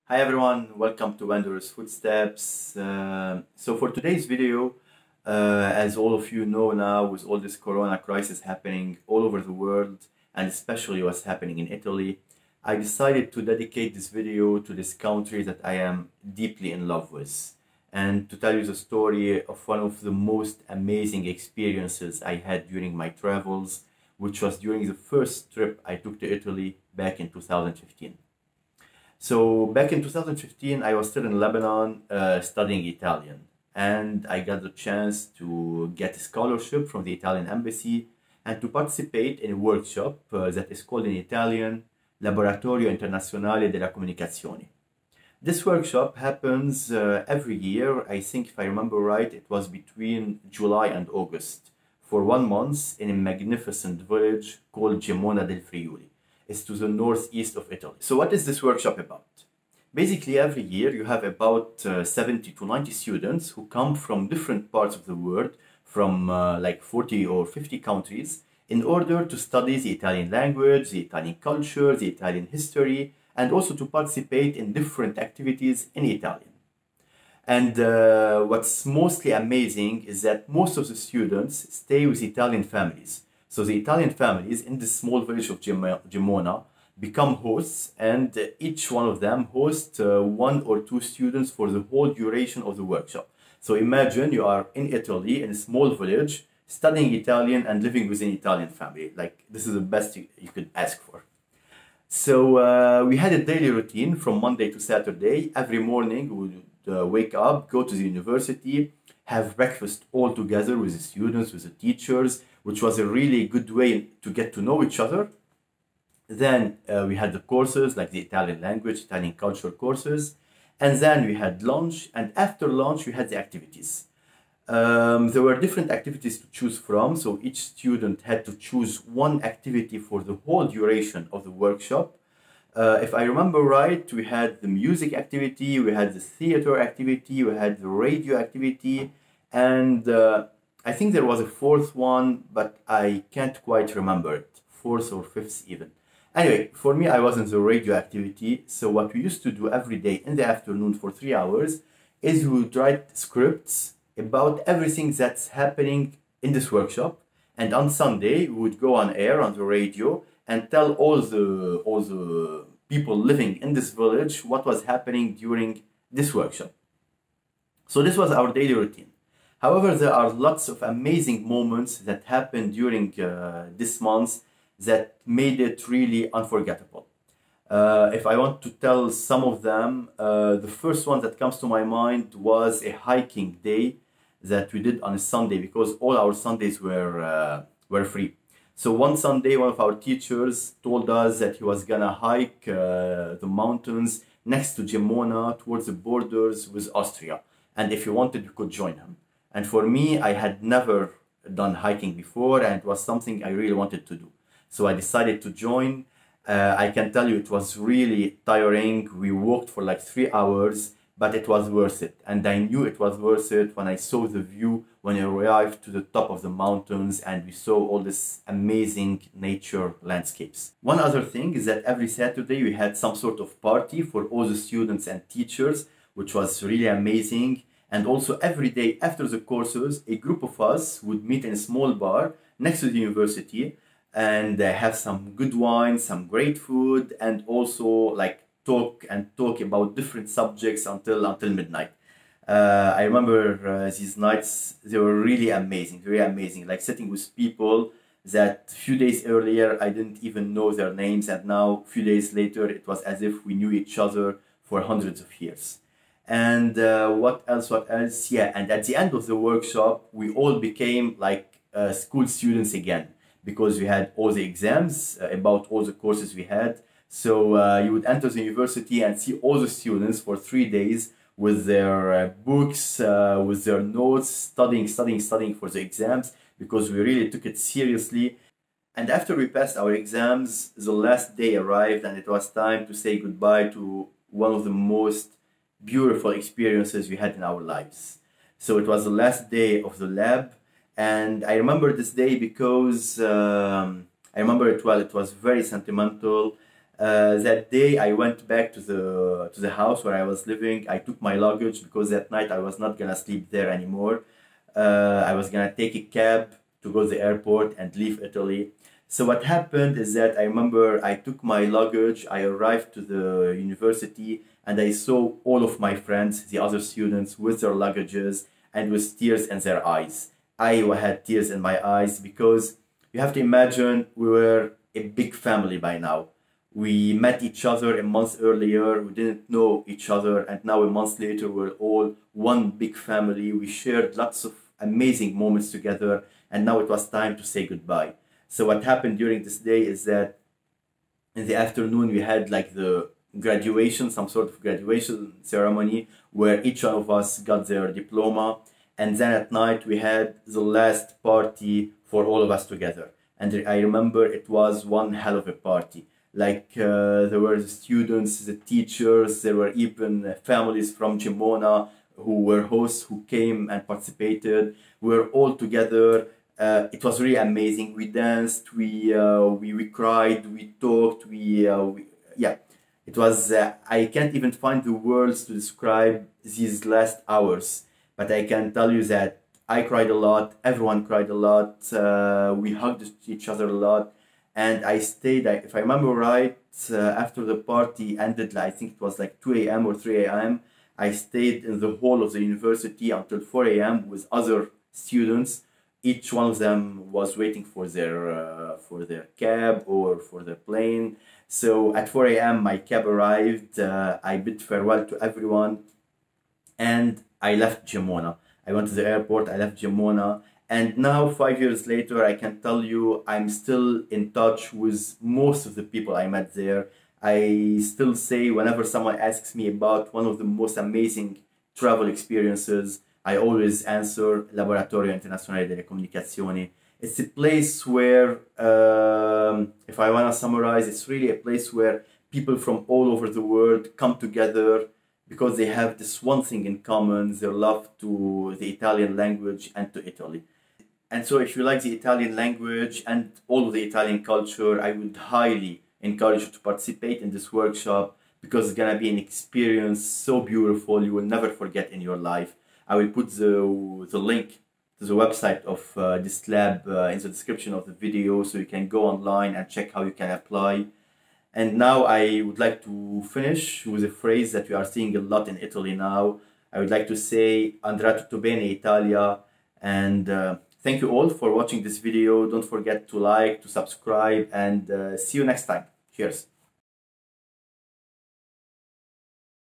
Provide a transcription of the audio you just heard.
Hi everyone, welcome to Wanderer's Footsteps. So for today's video, as all of you know now, with all this corona crisis happening all over the world, and especially what's happening in Italy, I decided to dedicate this video to this country that I am deeply in love with, and to tell you the story of one of the most amazing experiences I had during my travels, which was during the first trip I took to Italy back in 2015. So back in 2015, I was still in Lebanon studying Italian, and I got the chance to get a scholarship from the Italian embassy and to participate in a workshop that is called in Italian Laboratorio Internazionale della Comunicazione. This workshop happens every year. I think, if I remember right, it was between July and August for 1 month in a magnificent village called Gemona del Friuli. Is to the northeast of Italy. So what is this workshop about? Basically, every year you have about 70 to 90 students who come from different parts of the world, from like 40 or 50 countries, in order to study the Italian language, the Italian culture, the Italian history, and also to participate in different activities in Italian. And what's mostly amazing is that most of the students stay with Italian families. So the Italian families in this small village of Gemona become hosts, and each one of them hosts 1 or 2 students for the whole duration of the workshop. So imagine you are in Italy in a small village studying Italian and living with an Italian family. Like, this is the best you could ask for. So we had a daily routine from Monday to Saturday. Every morning we would wake up, go to the university, have breakfast all together with the students, with the teachers, which was a really good way to get to know each other. Then we had the courses like the Italian language, Italian culture courses. And then we had lunch, and after lunch we had the activities. There were different activities to choose from, so each student had to choose one activity for the whole duration of the workshop. If I remember right, we had the music activity, we had the theater activity, we had the radio activity, and I think there was a 4th one, but I can't quite remember it, 4th or 5th even. Anyway, for me, I was in the radio activity, so what we used to do every day in the afternoon for 3 hours is we would write scripts about everything that's happening in this workshop, and on Sunday we would go on air on the radio and tell all the people living in this village what was happening during this workshop. So this was our daily routine. However, there are lots of amazing moments that happened during this month that made it really unforgettable. If I want to tell some of them, the first one that comes to my mind was a hiking day that we did on a Sunday, because all our Sundays were free. So one Sunday, one of our teachers told us that he was gonna hike the mountains next to Gemona towards the borders with Austria. And if you wanted, you could join him. And for me, I had never done hiking before, and it was something I really wanted to do. So I decided to join. I can tell you it was really tiring. We walked for like 3 hours, but it was worth it. And I knew it was worth it when I saw the view, when I arrived to the top of the mountains and we saw all this amazing nature landscapes. One other thing is that every Saturday we had some sort of party for all the students and teachers, which was really amazing. And also every day after the courses, a group of us would meet in a small bar next to the university and have some good wine, some great food, and also like talk about different subjects until midnight. I remember these nights, they were really amazing, like sitting with people that a few days earlier I didn't even know their names, and now a few days later it was as if we knew each other for hundreds of years. And what else? Yeah, and at the end of the workshop, we all became like school students again, because we had all the exams about all the courses we had. So you would enter the university and see all the students for 3 days with their books, with their notes, studying for the exams, because we really took it seriously. And after we passed our exams, the last day arrived, and it was time to say goodbye to one of the most beautiful experiences we had in our lives. So it was the last day of the lab, and I remember this day because I remember it well. It was very sentimental. That day I went back to the house where I was living. I took my luggage because that night I was not gonna sleep there anymore. I was gonna take a cab to go to the airport and leave Italy. So what happened is that I remember I took my luggage, I arrived to the university, and I saw all of my friends, the other students, with their luggages and with tears in their eyes. I had tears in my eyes because you have to imagine we were a big family by now. We met each other a month earlier, we didn't know each other, and now a month later we're all one big family. We shared lots of amazing moments together, and now it was time to say goodbye. So what happened during this day is that in the afternoon we had like the graduation, some sort of graduation ceremony where each one of us got their diploma, and then at night we had the last party for all of us together. And I remember it was one hell of a party. Like there were the students, the teachers, there were even families from Gemona who were hosts who came and participated. We were all together. It was really amazing. We danced, we cried, we talked, yeah. It was, I can't even find the words to describe these last hours, but I can tell you that I cried a lot, everyone cried a lot, we hugged each other a lot, and I stayed, if I remember right, after the party ended, I think it was like 2 a.m. or 3 a.m., I stayed in the hall of the university until 4 a.m. with other students. Each one of them was waiting for their cab or for their plane. So at 4 a.m. my cab arrived, I bid farewell to everyone, and I left Gemona. I went to the airport, I left Gemona, and now 5 years later I can tell you I'm still in touch with most of the people I met there. I still say whenever someone asks me about one of the most amazing travel experiences, I always answer Laboratorio Internazionale delle Comunicazioni. It's a place where, if I want to summarize, it's really a place where people from all over the world come together because they have this one thing in common, their love to the Italian language and to Italy. And so if you like the Italian language and all of the Italian culture, I would highly encourage you to participate in this workshop because it's going to be an experience so beautiful you will never forget in your life. I will put the link to the website of this lab in the description of the video, so you can go online and check how you can apply. And now I would like to finish with a phrase that we are seeing a lot in Italy now. I would like to say andrà tutto bene Italia, and thank you all for watching this video. Don't forget to like, to subscribe, and see you next time. Cheers.